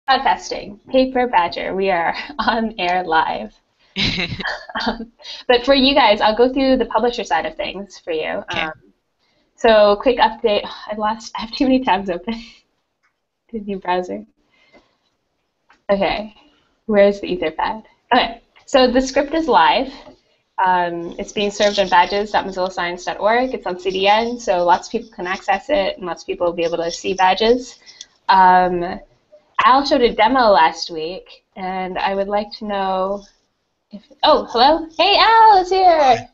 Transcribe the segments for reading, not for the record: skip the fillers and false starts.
Podcasting, PaperBadger. We are on air live. But for you guys, I'll go through the publisher side of things for you. Okay. So quick update. I have too many tabs open. The new browser. Okay, where's the Etherpad? Okay, so the script is live. It's being served on badges.mozillascience.org. It's on CDN, so lots of people can access it, and lots of people will be able to see badges. Al showed a demo last week, and I would like to know if... Oh, hello? Hey, Al is here!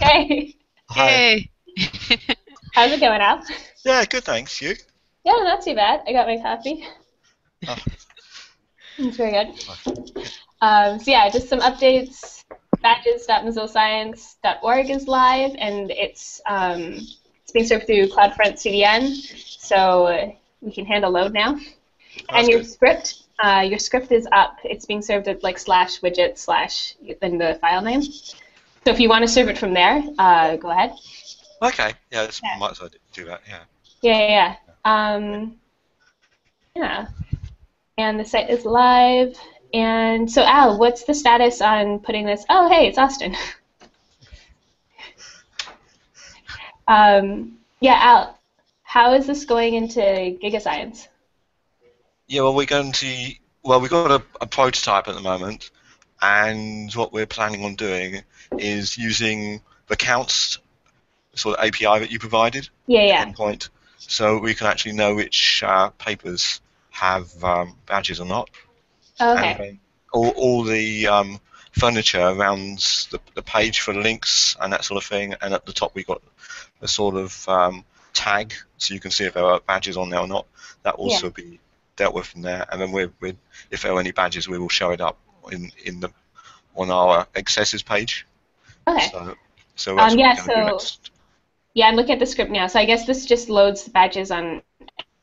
Hey! Hey! How's it going, Al? Yeah, good, thanks. You? Yeah, not too bad. I got my coffee. Oh. It's very good. So yeah, just some updates. Badges.mozillascience.org is live, and it's being served through CloudFront CDN, so we can handle load now. And your script is up. It's being served at like /widget/ then the file name. So if you want to serve it from there, go ahead. Okay. Yeah, that's might as well do that. Yeah. Yeah. Yeah. And the site is live. And so, Al, what's the status on putting this? Oh, hey, it's Austin. Yeah, Al, how is this going into GigaScience? Yeah, well, we've got a prototype at the moment, and what we're planning on doing is using the counts sort of API that you provided. Yeah. Endpoint, so we can actually know which papers have badges or not. Okay. And all the furniture around the page for links and that sort of thing, and at the top we got a sort of tag, so you can see if there are badges on there or not. That will also be dealt with from there, and then if there are any badges, we will show it up on our accesses page. Okay. So that's what we're going to do so next. yeah, I'm looking at the script now. So I guess this just loads the badges on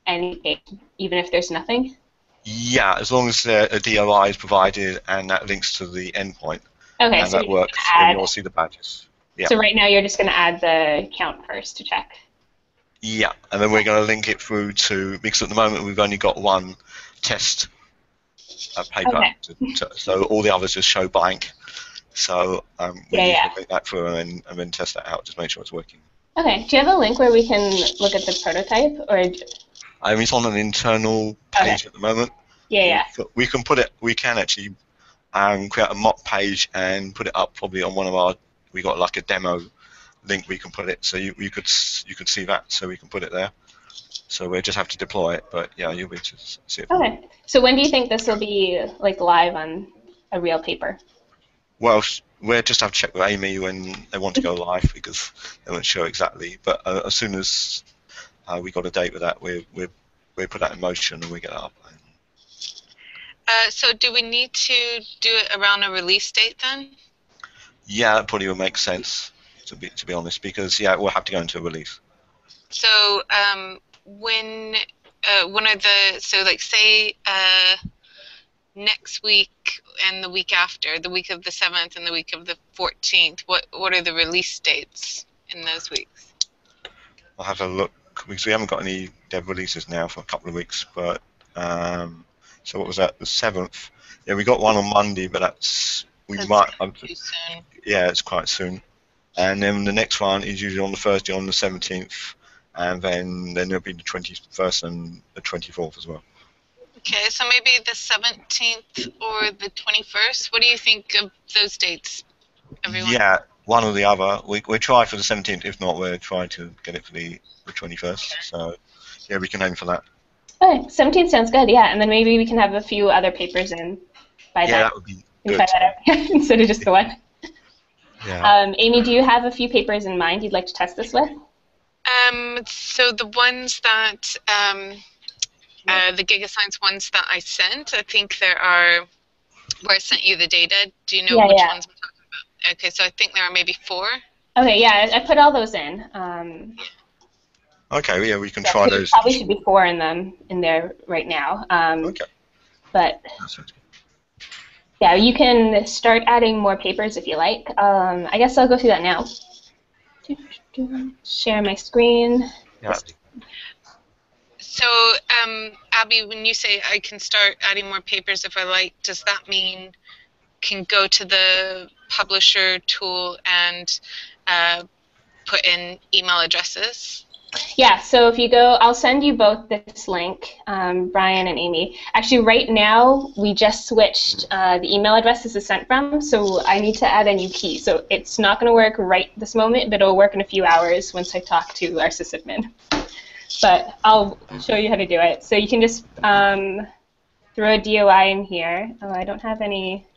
any page, even if there's nothing. Yeah, as long as a DOI is provided and that links to the endpoint, okay, and so that works, then you'll see the badges. Yeah. So right now you're just going to add the count first to check. Yeah, and then we're going to link it through to, because at the moment we've only got one test paper, so all the others just show blank. So we need to link that through and then test that out, just make sure it's working. Okay, do you have a link where we can look at the prototype, or? It's on an internal page at the moment. Yeah. We can actually create a mock page and put it up probably on one of our. We got like a demo link we can put it, so you could see that, so we can put it there. So we just have to deploy it, but yeah, you'll be able to see it. Okay. So when do you think this will be like live on a real paper? Well, we'll just have to check with Amy when they want to go live, because they won't show exactly. But as soon as we got a date with that, we put that in motion and we get it up. So do we need to do it around a release date then? Yeah, that probably would make sense, to be honest, because we'll have to go into a release. So when are say next week and the week after, the week of the 7th and the week of the 14th, what are the release dates in those weeks? I'll have a look, because we haven't got any dev releases now for a couple of weeks, but so what was that, the 7th? Yeah, we got one on Monday, but that's too soon. Yeah, it's quite soon. And then the next one is usually on the Thursday on the 17th, and then there'll be the 21st and the 24th as well. Okay, so maybe the 17th or the 21st. What do you think of those dates, everyone? Yeah, one or the other. We'll try for the 17th. If not, we'll try to get it for the 21st. So, yeah, we can aim for that. Okay, 17th sounds good, yeah. And then maybe we can have a few other papers in by then. Yeah, that would be good. Instead of just the one. Yeah. Amy, do you have a few papers in mind you'd like to test this with? So the ones that, the GigaScience ones that I sent, I think there are, where I sent you the data, do you know which ones I'm talking about? Okay, so I think there are maybe 4. Okay, yeah, I put all those in. Okay, yeah, we can try those. Probably should be 4 in there right now. Okay. But That sounds good. yeah, you can start adding more papers if you like. I guess I'll go through that now. Share my screen. Yeah. So, Abby, when you say I can start adding more papers if I like, does that mean can go to the publisher tool and put in email addresses? Yeah, so if you go, I'll send you both this link, Brian and Amy. Actually, right now, we just switched the email address this is sent from, so I need to add a new key. So it's not going to work right this moment, but it'll work in a few hours once I talk to our sysadmin. But I'll show you how to do it. So you can just throw a DOI in here. Oh, I don't have any.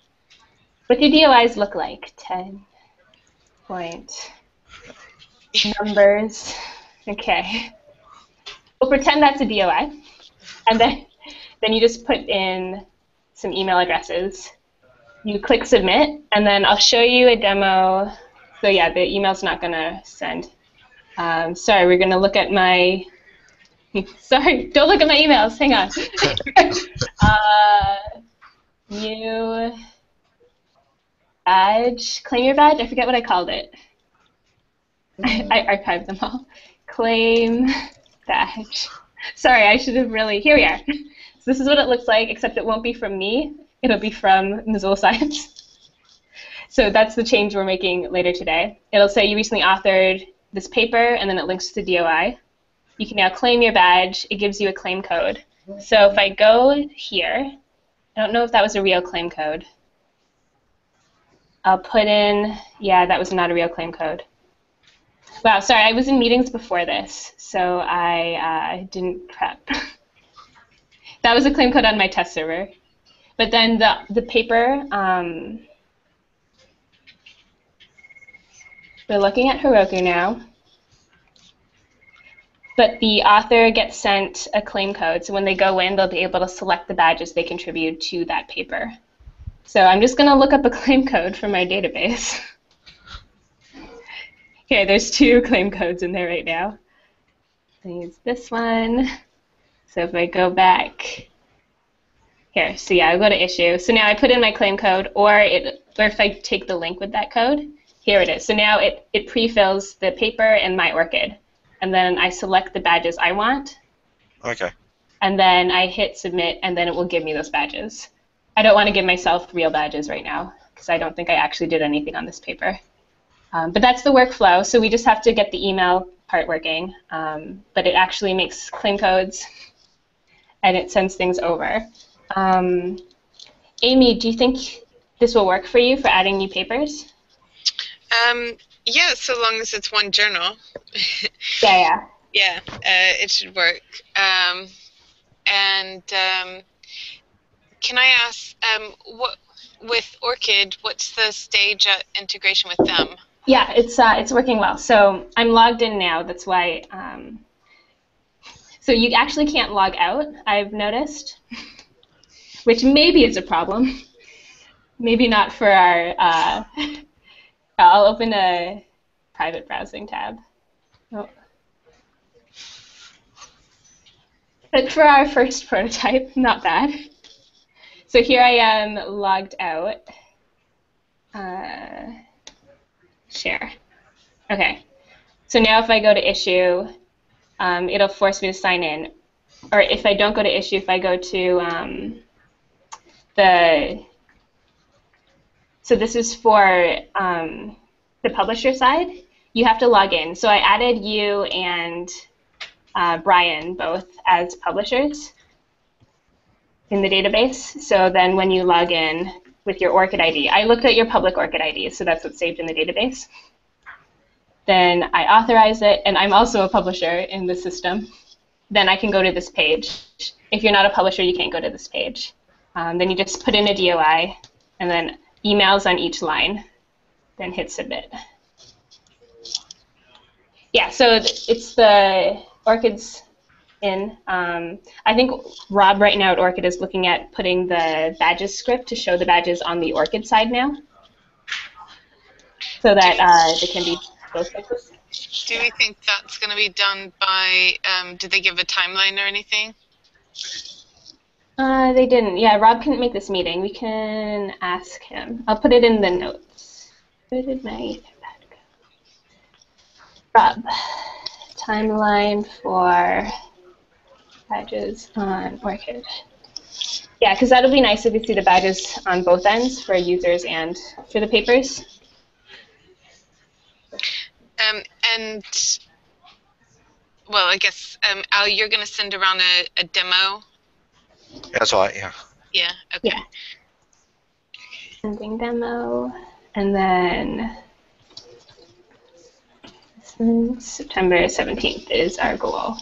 What do DOIs look like? 10 point numbers. Okay. We'll pretend that's a DOI. And then you just put in some email addresses. You click submit, and then I'll show you a demo. So yeah, the email's not going to send. Sorry, we're going to look at my... Sorry, don't look at my emails. Hang on. New badge. Claim your badge? I forget what I called it. I archived them all. Claim badge. Sorry, I should have really... Here we are. So this is what it looks like, except it won't be from me. It'll be from Mozilla Science. So that's the change we're making later today. It'll say you recently authored this paper, and then it links to the DOI. You can now claim your badge. It gives you a claim code. So if I go here, I don't know if that was a real claim code. I'll put in, yeah, that was not a real claim code. Wow, sorry, I was in meetings before this, so I didn't prep. That was a claim code on my test server. But then the paper, we're looking at Heroku now. But the author gets sent a claim code, so when they go in, they'll be able to select the badges they contribute to that paper. So I'm just going to look up a claim code from my database. Okay, there's 2 claim codes in there right now. I use this one. So if I go back here, so yeah, I'll go to issue. So now I put in my claim code, or if I take the link with that code, here it is. So now it pre-fills the paper and my ORCID. And then I select the badges I want. Okay. And then I hit submit, and then it will give me those badges. I don't want to give myself real badges right now, because I don't think I actually did anything on this paper. But that's the workflow, so we just have to get the email part working. But it actually makes claim codes, and it sends things over. Amy, do you think this will work for you for adding new papers? Yeah, so long as it's one journal. Yeah. Yeah, it should work. Can I ask, what with ORCID, what's the stage at integration with them? Yeah, it's working well. So I'm logged in now. That's why. So you actually can't log out, I've noticed, which maybe is a problem. Maybe not for our. I'll open a private browsing tab. Oh. But for our first prototype, not bad. So here I am logged out. Share. Okay. So now if I go to issue, it'll force me to sign in. Or if I don't go to issue, if I go to so this is for the publisher side, you have to log in. So I added you and Brian both as publishers in the database. So then when you log in with your ORCID ID, I looked at your public ORCID ID, so that's what's saved in the database. Then I authorize it, and I'm also a publisher in the system. Then I can go to this page. If you're not a publisher, you can't go to this page. Then you just put in a DOI, and then emails on each line, then hit submit. Yeah, so it's the ORCID's in. I think Rob right now at ORCID is looking at putting the badges script to show the badges on the ORCID side now, so that they can be both places. Do we think that's going to be done by, did they give a timeline or anything? They didn't. Yeah, Rob couldn't make this meeting. We can ask him. I'll put it in the notes. Where did my pad go? Rob, timeline for Badges on Orchid. Yeah, because that'll be nice if you see the badges on both ends for users and for the papers. And well, I guess Al, you're going to send around a demo. That's right. Yeah. Yeah. Okay. Yeah. Sending demo, and then September 17th is our goal.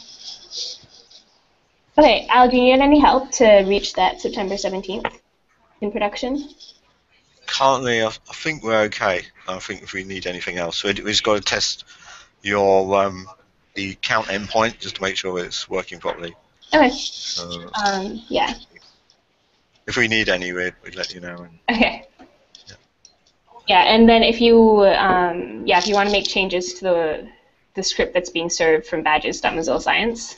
Okay, Al, do you need any help to reach that September 17th in production? Currently, I think we're okay. I think if we need anything else, we've just got to test your the count endpoint just to make sure it's working properly. Okay. Yeah. If we need any, we'd let you know. Okay. Yeah, and then if you if you want to make changes to the script that's being served from badges.mozilla Science,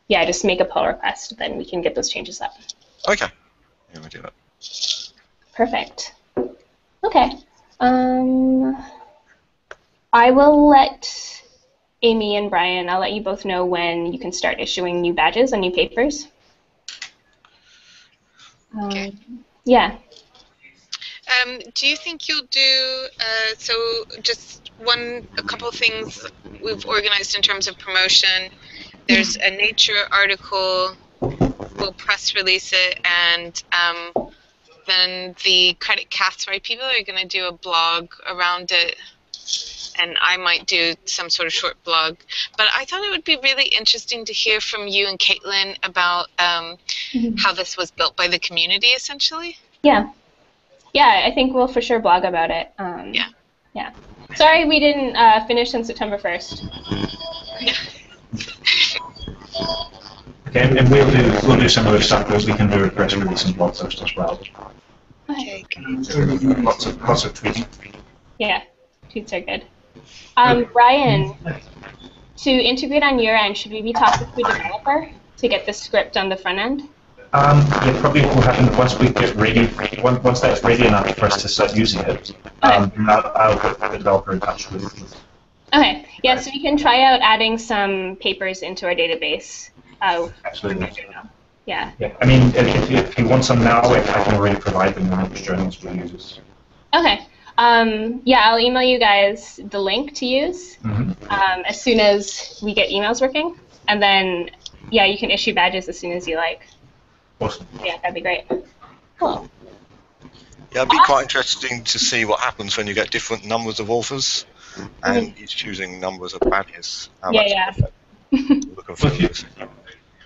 just make a pull request, then we can get those changes up. Okay. Yeah, we'll do that. Perfect. Okay. I will let Amy and Brian, I'll let you both know when you can start issuing new badges and new papers. Okay. Yeah. Do you think you'll do, so just a couple of things we've organized in terms of promotion. There's a Nature article, we'll press release it, and then the Credit Cats Right people are going to do a blog around it, and I might do some sort of short blog. But I thought it would be really interesting to hear from you and Caitlin about how this was built by the community, essentially. Yeah. Yeah, I think we'll for sure blog about it. Yeah. Yeah. Sorry we didn't finish on September 1st. Okay, and we'll do similar stuff as we can do a press release and blog post as well. Okay. Lots of tweeting. Yeah, tweets are good. Brian, to integrate on your end, should we be talking to a developer to get the script on the front end? Yeah, probably what will happen once we get ready. Once that's ready enough for us to start using it, I'll put the developer in touch with. Okay. Yeah, so we can try out adding some papers into our database. Absolutely. Yeah. Yeah. I mean, if you want some now, I can already provide them in which journals we use. Okay. I'll email you guys the link to use as soon as we get emails working, and then you can issue badges as soon as you like. Awesome. Yeah, that'd be great. Cool. Yeah, it'd be quite interesting to see what happens when you get different numbers of authors and each choosing numbers of badges.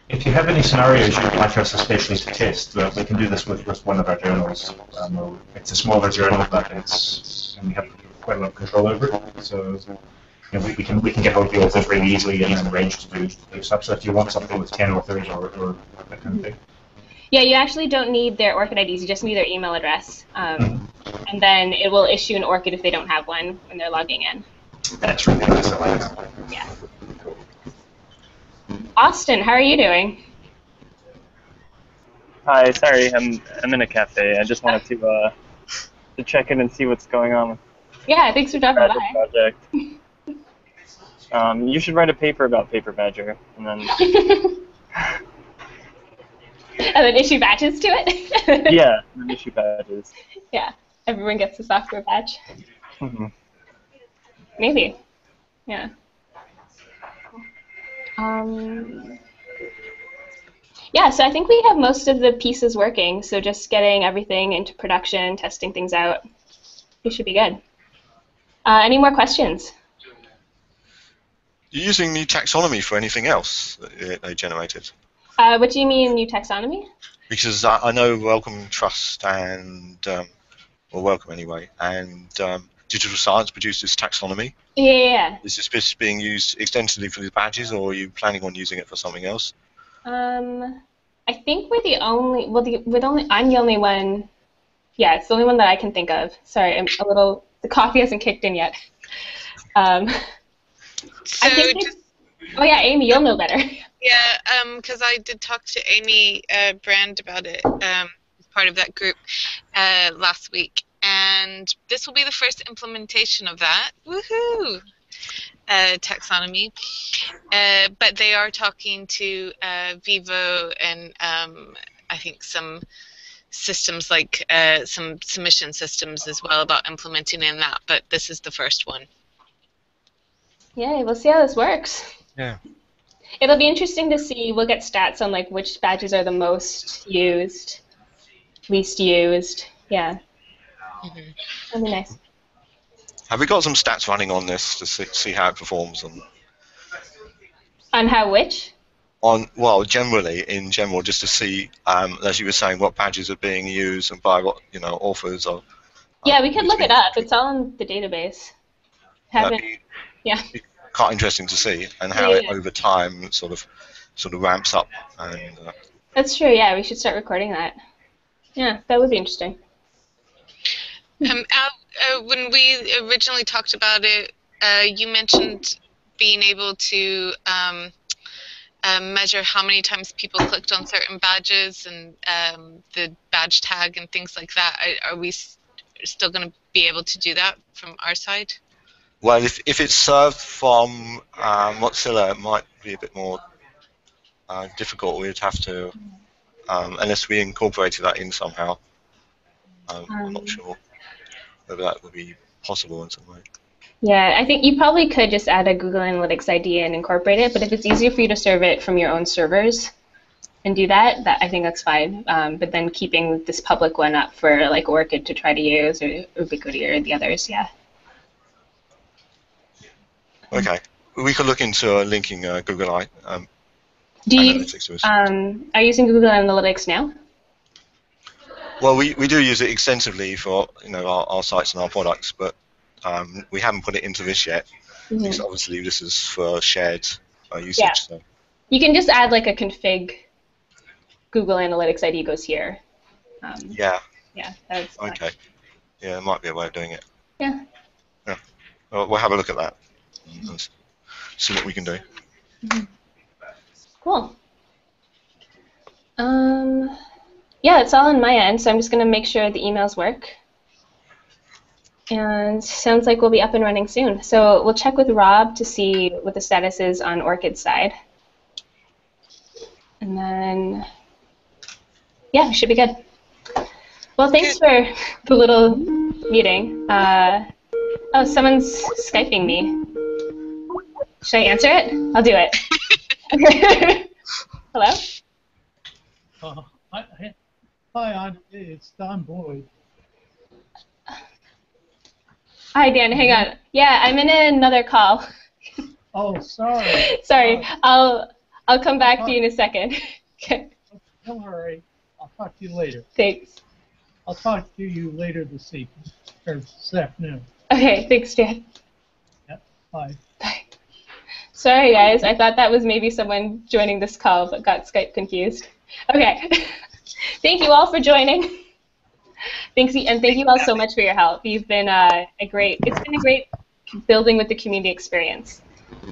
If you have any scenarios you'd like us especially to test, we can do this with one of our journals. It's a smaller journal, but and we have quite a lot of control over it. So we can get hold of the authors really easily and arrange to do stuff. So if you want something with 10 authors or that kind of thing. Yeah, you actually don't need their ORCID IDs, you just need their email address. And then it will issue an ORCID if they don't have one when they're logging in. That's really nice. Yeah. Austin, how are you doing? Hi, sorry, I'm in a cafe. I just wanted to check in and see what's going on with Yeah, thanks for dropping the by. project. You should write a paper about PaperBadger, and then and then issue badges to it? yeah, and then issue badges. Yeah, everyone gets a software badge. Maybe. Yeah. So I think we have most of the pieces working, so just getting everything into production, testing things out, we should be good. Any more questions? You're using new taxonomy for anything else that they generated? What do you mean, new taxonomy? Because I know Wellcome Trust and, or Wellcome anyway, and Digital Science produces taxonomy. Yeah. Is this being used extensively for the badges, or are you planning on using it for something else? I think we're the only, I'm the only one, yeah, it's the only one that I can think of. Sorry, I'm a little, the coffee hasn't kicked in yet. So I think oh yeah, Amy, you'll know better. Yeah, because I did talk to Amy Brand about it as part of that group last week, and this will be the first implementation of that. Woohoo! taxonomy, but they are talking to Vivo and I think some systems like some submission systems as well about implementing in that, but this is the first one. Yeah, we'll see how this works. Yeah. It'll be interesting to see. We'll get stats on like which badges are the most used, least used. Yeah. Mm-hmm. That'll be nice. Have we got some stats running on this to see how it performs? On how which? Well, generally, in general, just to see, as you were saying, what badges are being used and by what authors or. Yeah, we could look it up. It's all in the database. Yeah. Be quite interesting to see, and how it over time sort of ramps up. And that's true. Yeah, we should start recording that. Yeah, that would be interesting. Al, when we originally talked about it, you mentioned being able to measure how many times people clicked on certain badges and the badge tag and things like that. Are we still going to be able to do that from our side? Well, if it's served from Mozilla, it might be a bit more difficult. We'd have to, unless we incorporated that in somehow. I'm not sure whether that would be possible in some way. Yeah, I think you probably could just add a Google Analytics ID and incorporate it, but if it's easier for you to serve it from your own servers and do that, I think that's fine. But then keeping this public one up for like Orchid to try to use, or Ubiquity or the others, yeah. Okay, we could look into linking Google Analytics to us. Are you using Google Analytics now? Well, we do use it extensively for our sites and our products, but we haven't put it into this yet. Mm-hmm. Because obviously this is for shared usage. Yeah. So. You can just add like a config Google Analytics ID goes here. Yeah. Yeah. That's fine. Okay. Yeah, it might be a way of doing it. Yeah. Yeah. Well, we'll have a look at that and see what we can do. Mm-hmm. Cool. Yeah, it's all on my end, so I'm just going to make sure the emails work. And sounds like we'll be up and running soon. So we'll check with Rob to see what the status is on Orchid's side. And then, yeah, we should be good. Well, thanks for the little meeting. Oh, someone's Skyping me. Should I answer it? I'll do it. Hello? Hi, it's Don Boyd. Hi, Dan. Hang on. Yeah, I'm in another call. Oh, sorry. Sorry. I'll come back to you in a second. Okay. Don't worry. I'll talk to you later. Thanks. I'll talk to you later this evening, or this afternoon. Okay. Thanks, Dan. Yep. Bye. Bye. Sorry, guys. I thought that was maybe someone joining this call, but got Skype confused. Okay. Thank you all for joining. Thank you all so much for your help. You've been it's been a great building with the community experience.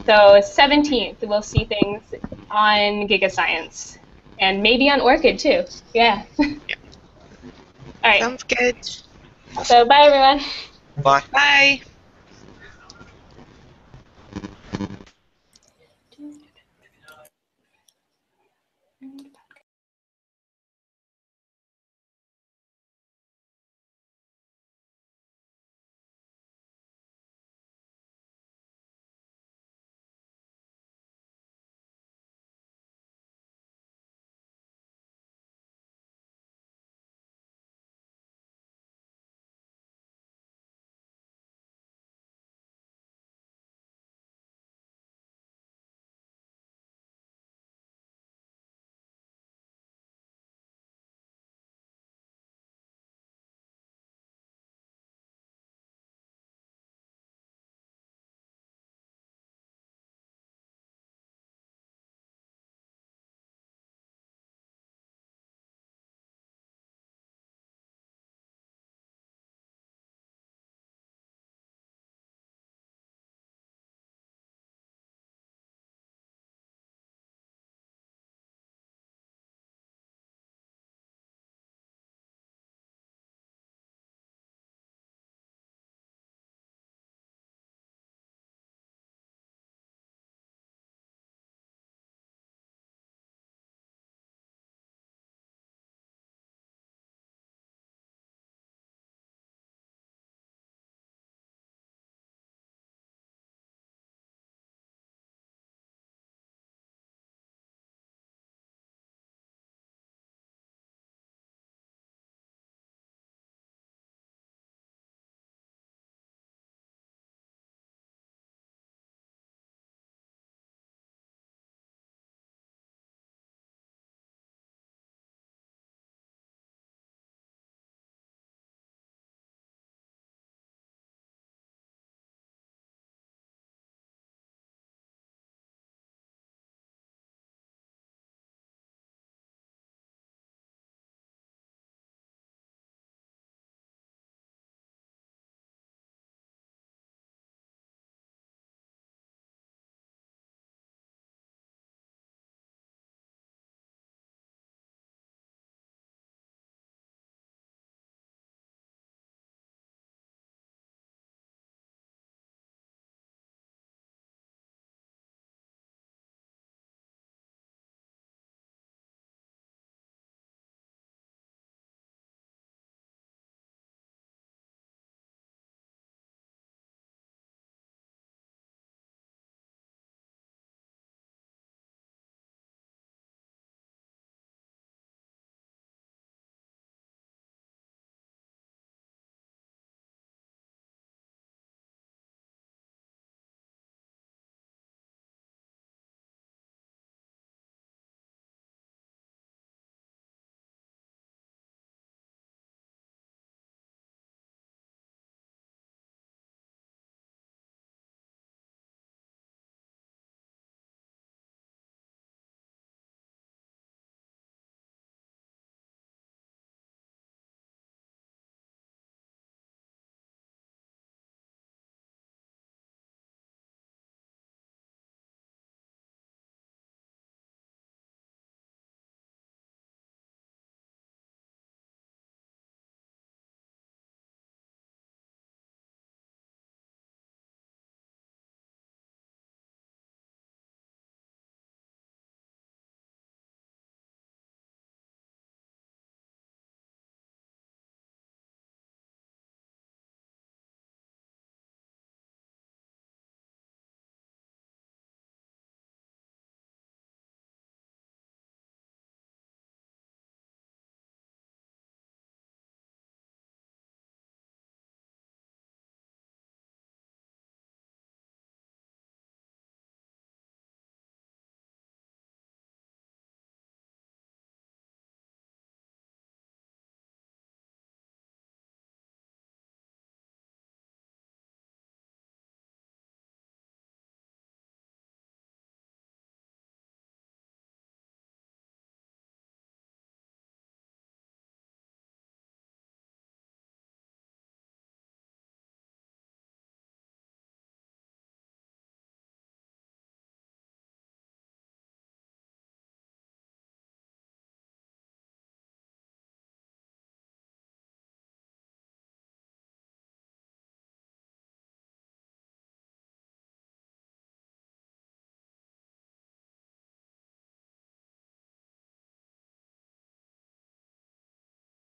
So 17th, we'll see things on GigaScience and maybe on Orchid too. Yeah. All right. Sounds good. So bye everyone. Bye. Bye.